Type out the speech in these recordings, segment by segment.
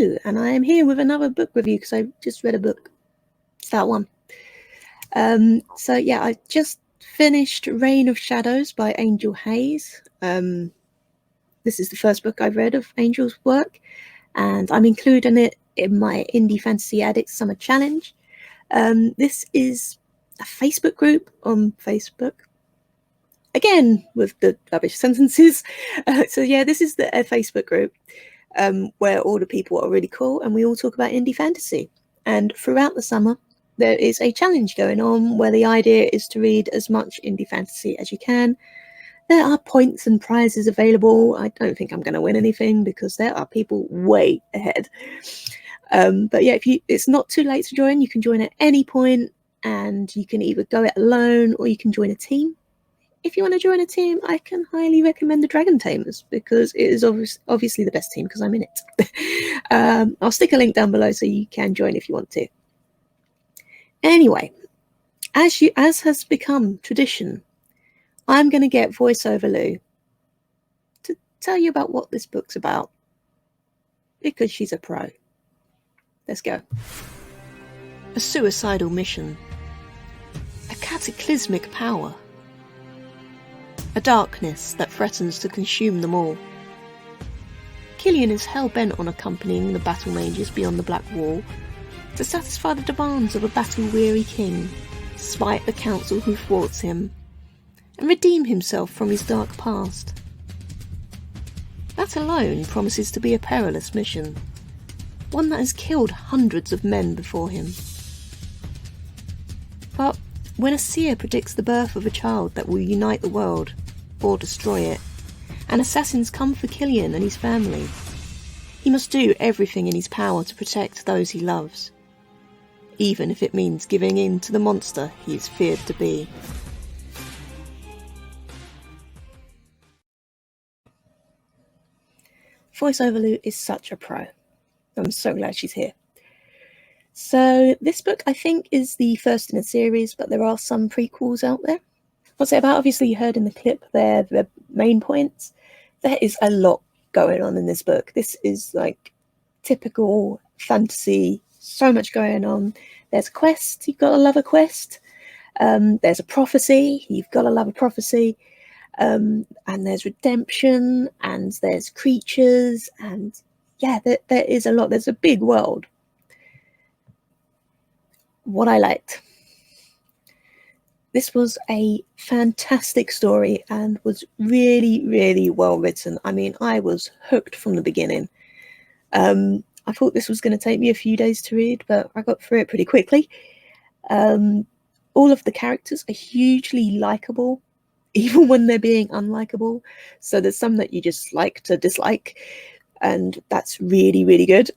2, and I am here with another book review because I just read a book. It's that one. So yeah, I just finished Reign of Shadows by Angel Haze. This is the first book I've read of Angel's work, and I'm including it in my Indie Fantasy Addict Summer Challenge. This is a Facebook group on Facebook. Again, with the rubbish sentences. So yeah, this is a Facebook group where all the people are really cool and we all talk about indie fantasy. And throughout the summer, there is a challenge going on where the idea is to read as much indie fantasy as you can. There are points and prizes available. I don't think I'm going to win anything because there are people way ahead. But yeah, it's not too late to join. You can join at any point, and you can either go it alone or you can join a team. If you want to join a team, I can highly recommend the Dragon Tamers because it is obviously the best team because I'm in it. I'll stick a link down below so you can join if you want to. Anyway, as has become tradition, I'm going to get voiceover Lou to tell you about what this book's about because she's a pro. Let's go. A suicidal mission. A cataclysmic power. A darkness that threatens to consume them all. Killian is hell-bent on accompanying the battle mages beyond the Black Wall to satisfy the demands of a battle-weary king, spite the council who thwarts him, and redeem himself from his dark past. That alone promises to be a perilous mission, one that has killed hundreds of men before him. But when a seer predicts the birth of a child that will unite the world, or destroy it, and assassins come for Killian and his family, he must do everything in his power to protect those he loves, even if it means giving in to the monster he is feared to be. Voiceover Lou is such a pro. I'm so glad she's here. So this book, I think, is the first in a series, but there are some prequels out there. What's it about? Obviously, you heard in the clip there the main points. There is a lot going on in this book. This is like typical fantasy, so much going on. There's a quest, you've got to love a quest. There's a prophecy, you've got to love a prophecy. And there's redemption, and there's creatures, and yeah, there is a lot. There's a big world. What I liked. This was a fantastic story and was really, really well written. I mean, I was hooked from the beginning. I thought this was going to take me a few days to read, but I got through it pretty quickly. All of the characters are hugely likable, even when they're being unlikable. So there's some that you just like to dislike, and that's really, really good.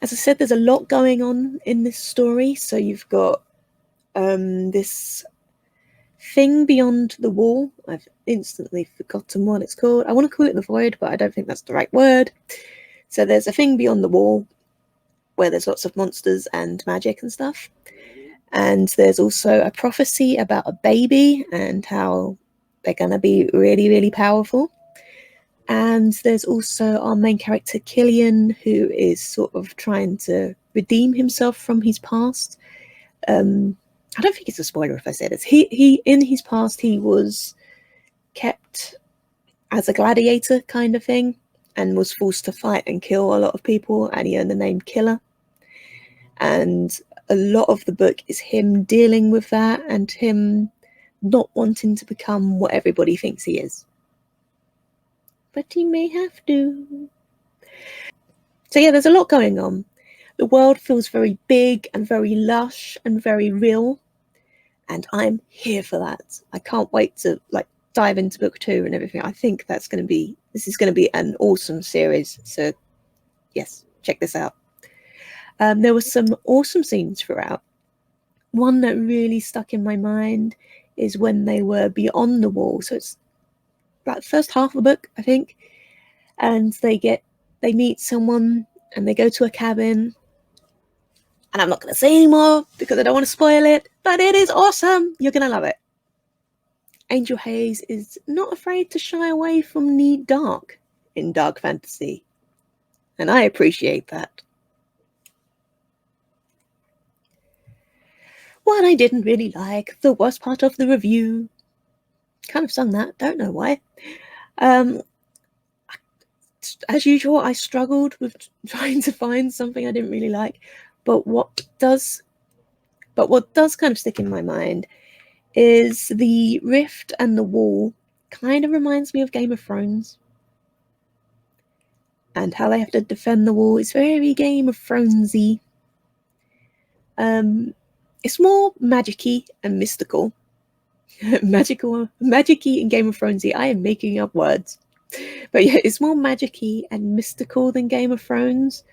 As I said, there's a lot going on in this story. So you've got this thing beyond the wall. I've instantly forgotten what it's called. I want to call it the void, but I don't think that's the right word. So there's a thing beyond the wall where there's lots of monsters and magic and stuff. And there's also a prophecy about a baby and how they're going to be really, really powerful. And there's also our main character, Killian, who is sort of trying to redeem himself from his past. I don't think it's a spoiler if I say this. He in his past, he was kept as a gladiator kind of thing and was forced to fight and kill a lot of people, and he earned the name Killer. And a lot of the book is him dealing with that and him not wanting to become what everybody thinks he is. But he may have to. So yeah, there's a lot going on. The world feels very big and very lush and very real, and I'm here for that. I can't wait to dive into book 2 and everything. I think this is going to be an awesome series. So yes, check this out. There were some awesome scenes throughout. One that really stuck in my mind is when they were beyond the wall. So it's like the first half of the book, I think, and they meet someone and they go to a cabin. And I'm not going to say anymore because I don't want to spoil it, but it is awesome. You're going to love it. Angel Haze is not afraid to shy away from the dark in dark fantasy. and I appreciate that. What I didn't really like, the worst part of the review. Kind of sung that, don't know why. As usual, I struggled with trying to find something I didn't really like, but what does kind of stick in my mind is the rift and the wall. Kind of reminds me of Game of Thrones, and how they have to defend the wall. It's very Game of Thronesy. It's more magic-y and mystical. Magic-y and Game of Thronesy. I am making up words. But yeah, it's more magic-y and mystical than Game of Thrones.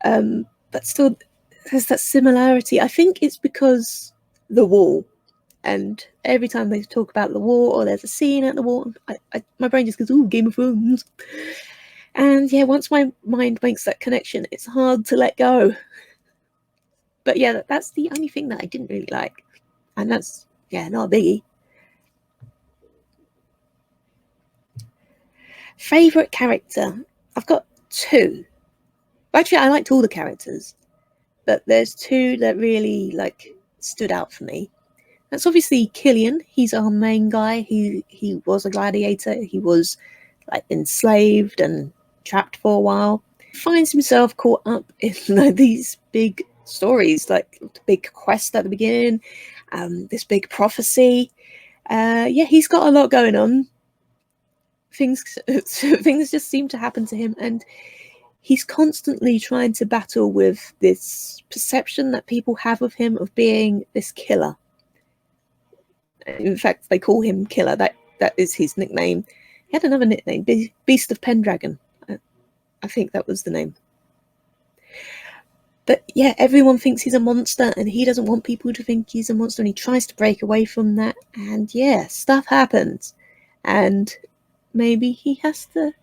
But still, there's that similarity. I think it's because the wall. And every time they talk about the wall or there's a scene at the wall, my brain just goes, ooh, Game of Thrones. And yeah, once my mind makes that connection, it's hard to let go. But yeah, that's the only thing that I didn't really like. And that's, yeah, not a biggie. Favourite character? I've got two. Actually, I liked all the characters, but there's two that really stood out for me. That's obviously Killian. He's our main guy. He was a gladiator. He was enslaved and trapped for a while. He finds himself caught up in these big stories, like the big quest at the beginning, this big prophecy. Yeah, he's got a lot going on. Things just seem to happen to him, and he's constantly trying to battle with this perception that people have of him of being this killer. In fact, they call him Killer. That is his nickname. He had another nickname, Beast of Pendragon. I think that was the name. But yeah, everyone thinks he's a monster, and he doesn't want people to think he's a monster, and he tries to break away from that. And yeah, stuff happens. And maybe he has to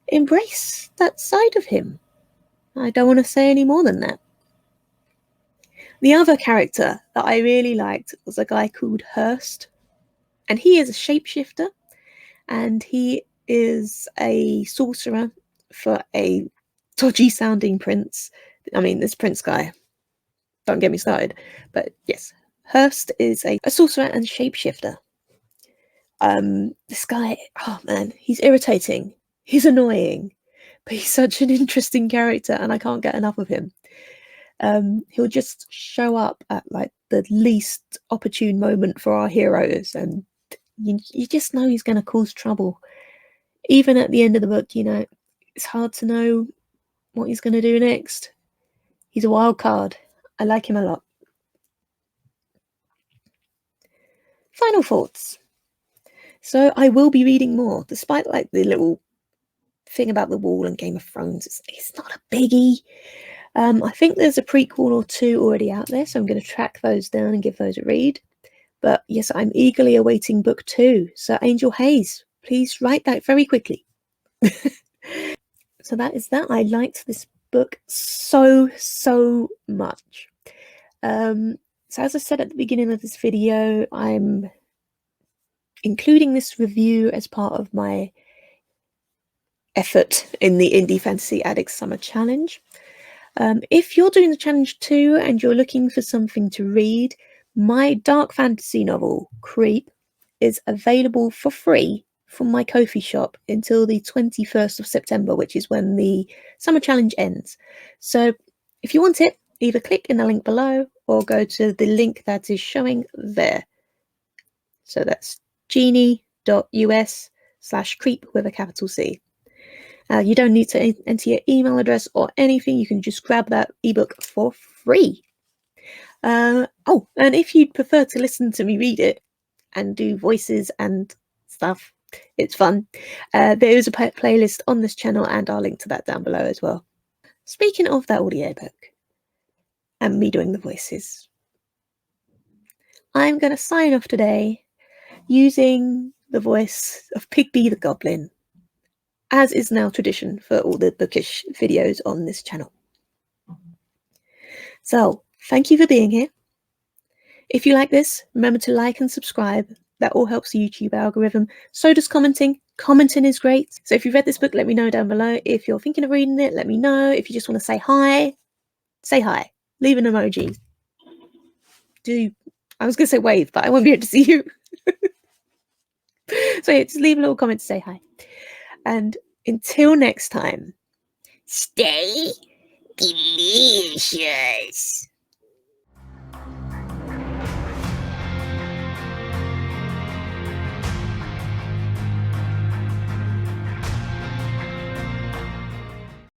embrace that side of him. I don't want to say any more than that. The other character that I really liked was a guy called Hurst. And he is a shapeshifter, and he is a sorcerer for a dodgy sounding prince. I mean, this prince guy, don't get me started. But yes, Hurst is a sorcerer and shapeshifter. This guy, oh man, he's irritating. He's annoying. But he's such an interesting character, and I can't get enough of him. He'll just show up at the least opportune moment for our heroes, and you just know he's going to cause trouble. Even at the end of the book, it's hard to know what he's going to do next. He's a wild card. I like him a lot. Final thoughts. So I will be reading more, despite the little thing about the wall and Game of Thrones. It's not a biggie. I think there's a prequel or two already out there, so I'm going to track those down and give those a read. But yes, I'm eagerly awaiting book 2. So Angel Haze, please write that very quickly. So that is that. I liked this book so much. So as I said at the beginning of this video, I'm including this review as part of my effort in the Indie Fantasy Addict Summer Challenge. If you're doing the challenge too and you're looking for something to read, my dark fantasy novel, Creep, is available for free from my Ko-fi shop until the 21st of September, which is when the summer challenge ends. So if you want it, either click in the link below or go to the link that is showing there. So that's genie.us/creep with a capital C. You don't need to enter your email address or anything. You can just grab that ebook for free. And if you'd prefer to listen to me read it and do voices and stuff, it's fun. There is a playlist on this channel, and I'll link to that down below as well. Speaking of that audiobook and me doing the voices, I'm going to sign off today using the voice of Pigby the Goblin, as is now tradition for all the bookish videos on this channel. So, thank you for being here. If you like this, remember to like and subscribe. That all helps the YouTube algorithm. So does commenting Commenting is great. So if you've read this book, let me know down below. If you're thinking of reading it, let me know. If you just want to say hi, leave an emoji. I was going to say wave, but I won't be able to see you. So yeah, just leave a little comment to say hi. And until next time, stay delicious.